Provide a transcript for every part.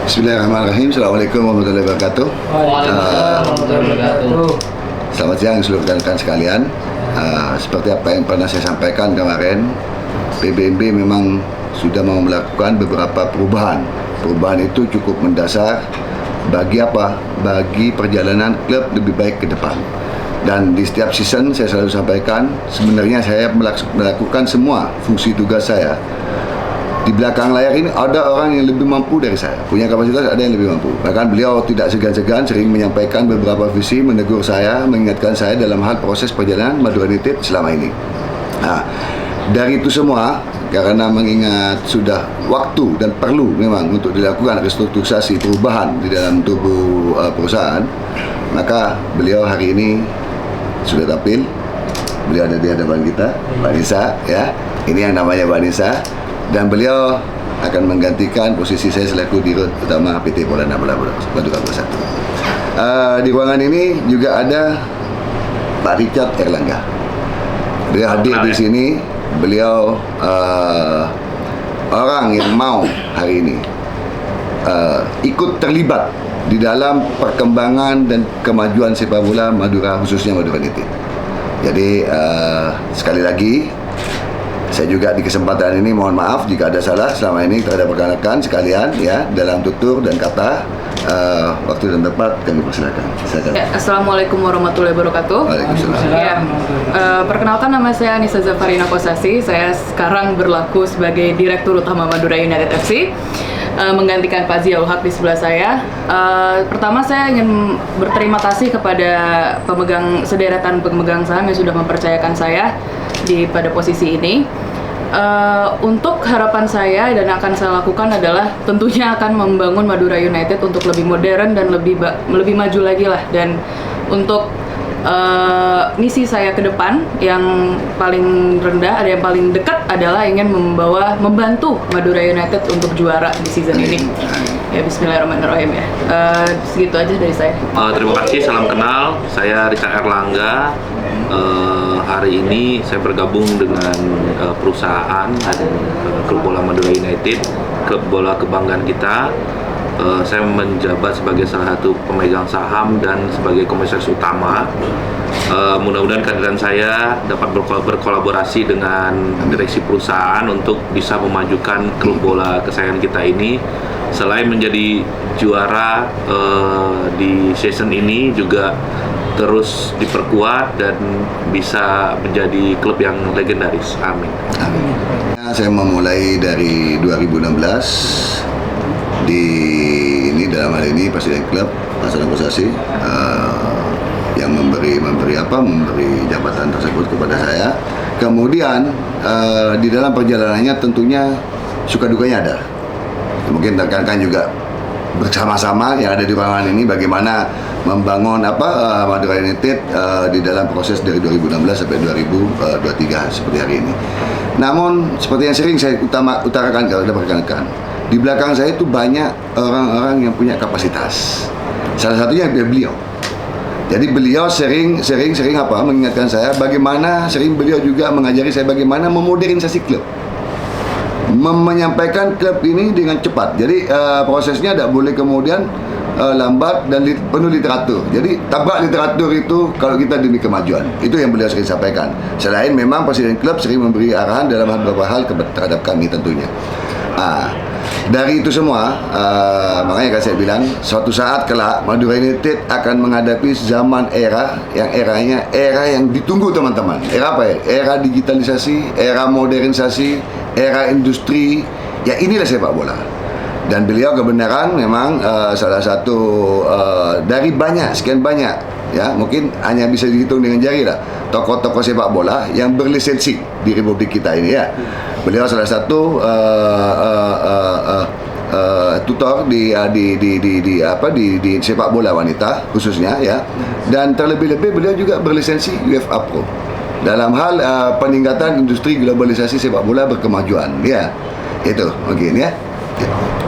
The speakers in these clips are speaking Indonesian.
Bismillahirrahmanirrahim. Assalamualaikum warahmatullahi wabarakatuh. Waalaikumsalam warahmatullahi wabarakatuh. Selamat siang seluruh rekan-rekan sekalian. Seperti apa yang pernah saya sampaikan kemarin, PBNB memang sudah mau melakukan beberapa perubahan. Perubahan itu cukup mendasar bagi apa? Bagi perjalanan klub lebih baik ke depan. Dan di setiap season saya selalu sampaikan, sebenarnya saya melakukan semua fungsi tugas saya. Di belakang layar ini ada orang yang lebih mampu dari saya, punya kapasitas, ada yang lebih mampu. Bahkan beliau tidak segan-segan sering menyampaikan beberapa visi, menegur saya, mengingatkan saya dalam hal proses perjalanan Madura United selama ini. Nah, dari itu semua, karena mengingat sudah waktu dan perlu memang untuk dilakukan restrukturisasi perubahan di dalam tubuh perusahaan, maka beliau hari ini sudah tampil. Beliau ada di hadapan kita, Mbak Nisa, ya. Ini yang namanya Mbak Nisa. Dan beliau akan menggantikan posisi saya selaku Dirut Utama PT Polana Madura Bersatu. Di ruangan ini juga ada Pak Richard Erlangga. Beliau hadir di sini. Beliau orang yang mau hari ini ikut terlibat di dalam perkembangan dan kemajuan sepak bola Madura, khususnya Madura United. Jadi sekali lagi, saya juga di kesempatan ini mohon maaf jika ada salah selama ini terhadap rekan-rekan sekalian, ya, dalam tutur dan kata. Waktu dan tempat kami persilakan. Ya, Assalamualaikum warahmatullahi wabarakatuh. Waalaikumsalam. Ya, perkenalkan, nama saya Anissa Zafarina Kosasi. Saya sekarang berlaku sebagai Direktur Utama Madura United FC, menggantikan Pak Ziaul Haq di sebelah saya. Pertama, saya ingin berterima kasih kepada sederetan pemegang saham yang sudah mempercayakan saya pada posisi ini. Untuk harapan saya dan akan saya lakukan adalah tentunya akan membangun Madura United untuk lebih modern dan lebih maju lagi lah. Dan untuk misi saya ke depan yang paling rendah, ada yang paling dekat adalah ingin membantu Madura United untuk juara di season ini. Ya, Bismillahirrahmanirrahim ya. Segitu aja dari saya. Terima kasih, salam kenal. Saya Richard Erlangga. Hari ini saya bergabung dengan perusahaan klub bola Madura United, klub bola kebanggaan kita. Saya menjabat sebagai salah satu pemegang saham dan sebagai komisaris utama. Mudah-mudahan kehadiran saya dapat berkolaborasi dengan direksi perusahaan untuk bisa memajukan klub bola kesayangan kita ini. Selain menjadi juara di season ini, juga terus diperkuat dan bisa menjadi klub yang legendaris. Amin. Amin. Saya memulai dari 2016 dalam hal ini Presiden Klub Hasan Kosasi yang memberi jabatan tersebut kepada saya. Kemudian di dalam perjalanannya tentunya suka dukanya ada. Mungkin rekan-rekan juga bersama-sama yang ada di ruangan ini bagaimana membangun Madura United di dalam proses dari 2016 sampai 2023 seperti hari ini. Namun seperti yang sering saya utarakan kepada rekan-rekan, di belakang saya itu banyak orang-orang yang punya kapasitas. Salah satunya beliau. Jadi beliau sering mengingatkan saya bagaimana, sering beliau juga mengajari saya bagaimana memodernisasi klub, menyampaikan klub ini dengan cepat. Jadi prosesnya tidak boleh kemudian lambat dan penuh literatur. Jadi tabrak literatur itu kalau kita demi kemajuan. Itu yang beliau sering sampaikan. Selain memang Presiden klub sering memberi arahan dalam beberapa hal terhadap kami tentunya. Dari itu semua, makanya kan saya bilang suatu saat kelak Madura United akan menghadapi era yang ditunggu teman-teman. Era apa ya? Era digitalisasi, era modernisasi, era industri. Ya, inilah sepak bola. Dan beliau kebenaran memang salah satu dari sekian banyak, ya, mungkin hanya bisa dihitung dengan jari lah, tokoh-tokoh sepak bola yang berlisensi di Republik kita ini, ya. Beliau salah satu tutor di sepak bola wanita khususnya, ya. Dan terlebih-lebih beliau juga berlisensi UEFA Pro dalam hal peningkatan industri globalisasi sepak bola berkemajuan, ya. Itu mungkin, ya.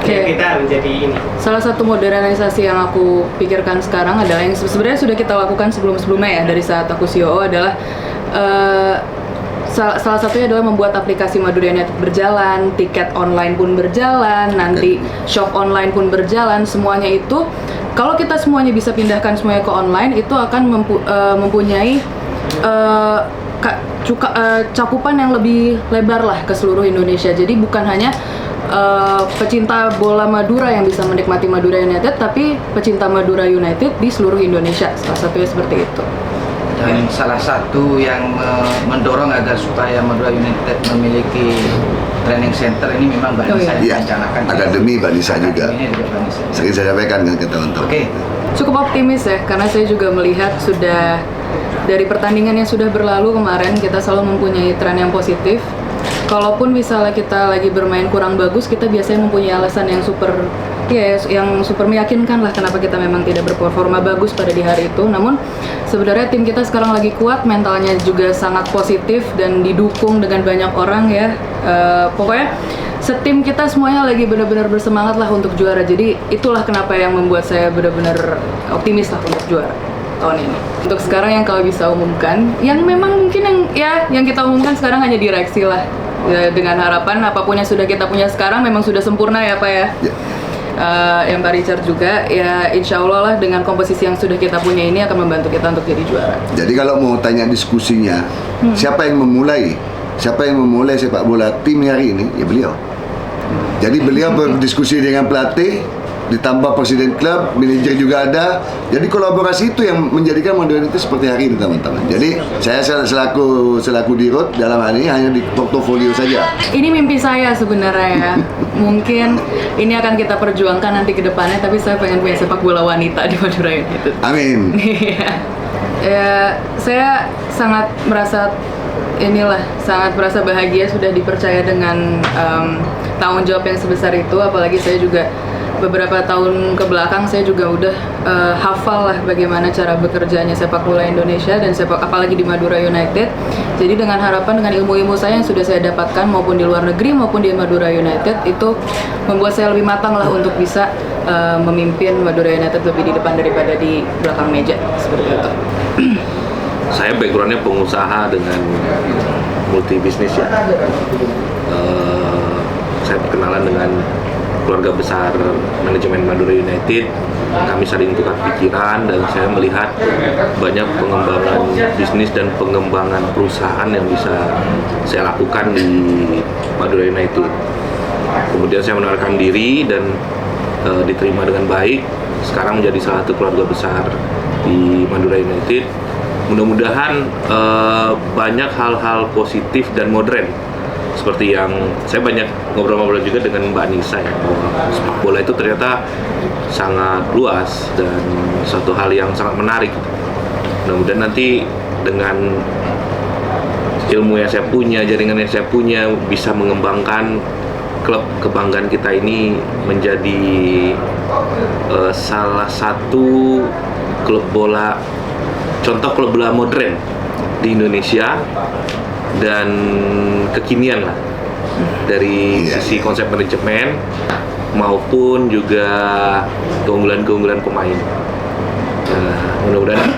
Kita menjadi ini. Salah satu modernisasi yang aku pikirkan sekarang adalah yang sebenarnya sudah kita lakukan sebelum-sebelumnya, ya, dari saat aku COO adalah salah satunya adalah membuat aplikasi Madura United berjalan, tiket online pun berjalan, nanti shop online pun berjalan, semuanya itu kalau kita semuanya bisa pindahkan semuanya ke online itu akan mempunyai cakupan yang lebih lebar lah ke seluruh Indonesia. Jadi bukan hanya pecinta bola Madura yang bisa menikmati Madura United, tapi pecinta Madura United di seluruh Indonesia. Salah satunya seperti itu. Dan salah satu yang mendorong agar supaya Madura United memiliki training center ini memang Mbak Nisa yang Iya, merencanakan. akademi Mbak Nisa juga. Akademinya juga Mbak Nisa. Sering saya sampaikan ke teman-teman. Oke. Cukup optimis ya, karena saya juga melihat sudah dari pertandingan yang sudah berlalu kemarin kita selalu mempunyai tren yang positif. Kalaupun misalnya kita lagi bermain kurang bagus, kita biasanya mempunyai alasan yang super meyakinkan lah kenapa kita memang tidak berperforma bagus pada di hari itu. Namun sebenarnya tim kita sekarang lagi kuat, mentalnya juga sangat positif dan didukung dengan banyak orang ya. Pokoknya setim kita semuanya lagi benar-benar bersemangat lah untuk juara. Jadi itulah kenapa yang membuat saya benar-benar optimis lah untuk juara tahun ini. Untuk sekarang yang kalau bisa umumkan, yang memang mungkin yang kita umumkan sekarang hanya direksi lah. Ya, dengan harapan apapun yang sudah kita punya sekarang memang sudah sempurna ya Pak ya. Yang Pak Richard juga ya, insya Allah lah dengan komposisi yang sudah kita punya ini akan membantu kita untuk jadi juara. Jadi kalau mau tanya diskusinya, siapa yang memulai sepak bola tim hari ini? Ya beliau. Jadi beliau berdiskusi dengan pelatih, ditambah presiden klub, manajer juga ada. Jadi kolaborasi itu yang menjadikan Madura itu seperti hari ini teman-teman. Jadi saya selaku dirut dalam hal ini hanya di portofolio saja. Ini mimpi saya sebenarnya ya. Mungkin ini akan kita perjuangkan nanti ke depannya, tapi saya pengen punya sepak bola wanita di Madura United. Amin. Ya, saya sangat merasa bahagia sudah dipercaya dengan tanggung jawab yang sebesar itu. Apalagi saya juga beberapa tahun ke belakang saya juga udah hafal lah bagaimana cara bekerjanya sepak bola Indonesia dan apalagi di Madura United. Jadi dengan harapan dengan ilmu-ilmu saya yang sudah saya dapatkan maupun di luar negeri maupun di Madura United itu membuat saya lebih matang lah untuk bisa memimpin Madura United lebih di depan daripada di belakang meja seperti itu. Saya backgroundnya pengusaha dengan multi bisnis ya. Saya berkenalan dengan keluarga besar manajemen Madura United. Kami saling tukar pikiran dan saya melihat banyak pengembangan bisnis dan pengembangan perusahaan yang bisa saya lakukan di Madura United. Kemudian saya menawarkan diri dan diterima dengan baik. Sekarang menjadi salah satu keluarga besar di Madura United. Mudah-mudahan banyak hal-hal positif dan modern. Seperti yang saya banyak ngobrol-ngobrol juga dengan Mbak Nisa ya, bahwa sepak bola itu ternyata sangat luas dan suatu hal yang sangat menarik. Mudah-mudahan nanti dengan ilmu yang saya punya, jaringan yang saya punya, bisa mengembangkan klub kebanggaan kita ini menjadi salah satu klub bola, contoh klub bola modern di Indonesia dan kekinian lah dari sisi konsep manajemen maupun juga keunggulan-keunggulan pemain. Mudah-mudahan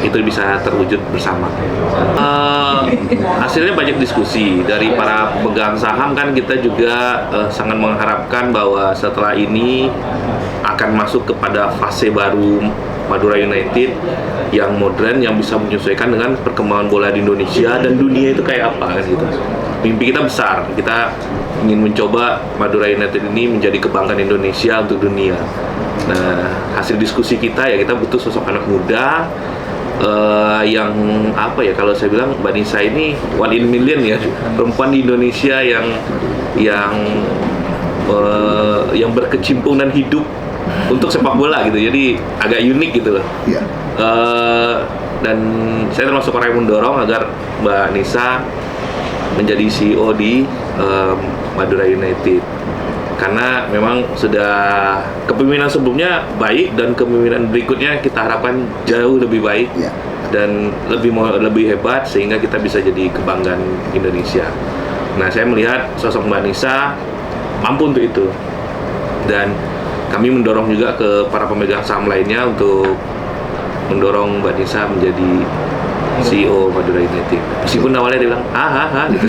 itu bisa terwujud bersama. Hasilnya banyak diskusi dari para pemegang saham kan, kita juga sangat mengharapkan bahwa setelah ini akan masuk kepada fase baru Madura United yang modern, yang bisa menyesuaikan dengan perkembangan bola di Indonesia dan dunia itu kayak apa kan gitu. Mimpi kita besar, kita ingin mencoba Madura United ini menjadi kebanggaan Indonesia untuk dunia. Nah, hasil diskusi kita ya, kita butuh sosok anak muda yang apa ya, kalau saya bilang Mbak Nisa ini 1 in million ya, perempuan di Indonesia yang berkecimpung dan hidup untuk sepak bola gitu, jadi agak unik gitu loh. Iya. Dan saya termasuk orang yang mendorong agar Mbak Nisa menjadi CEO di Madura United, karena memang sudah kepemimpinan sebelumnya baik dan kepemimpinan berikutnya kita harapkan jauh lebih baik dan lebih hebat sehingga kita bisa jadi kebanggaan Indonesia. Nah, saya melihat sosok Mbak Nisa mampu untuk itu, dan kami mendorong juga ke para pemegang saham lainnya untuk mendorong Mbak Nisa menjadi CEO Madura United. Meskipun awalnya dia bilang, gitu.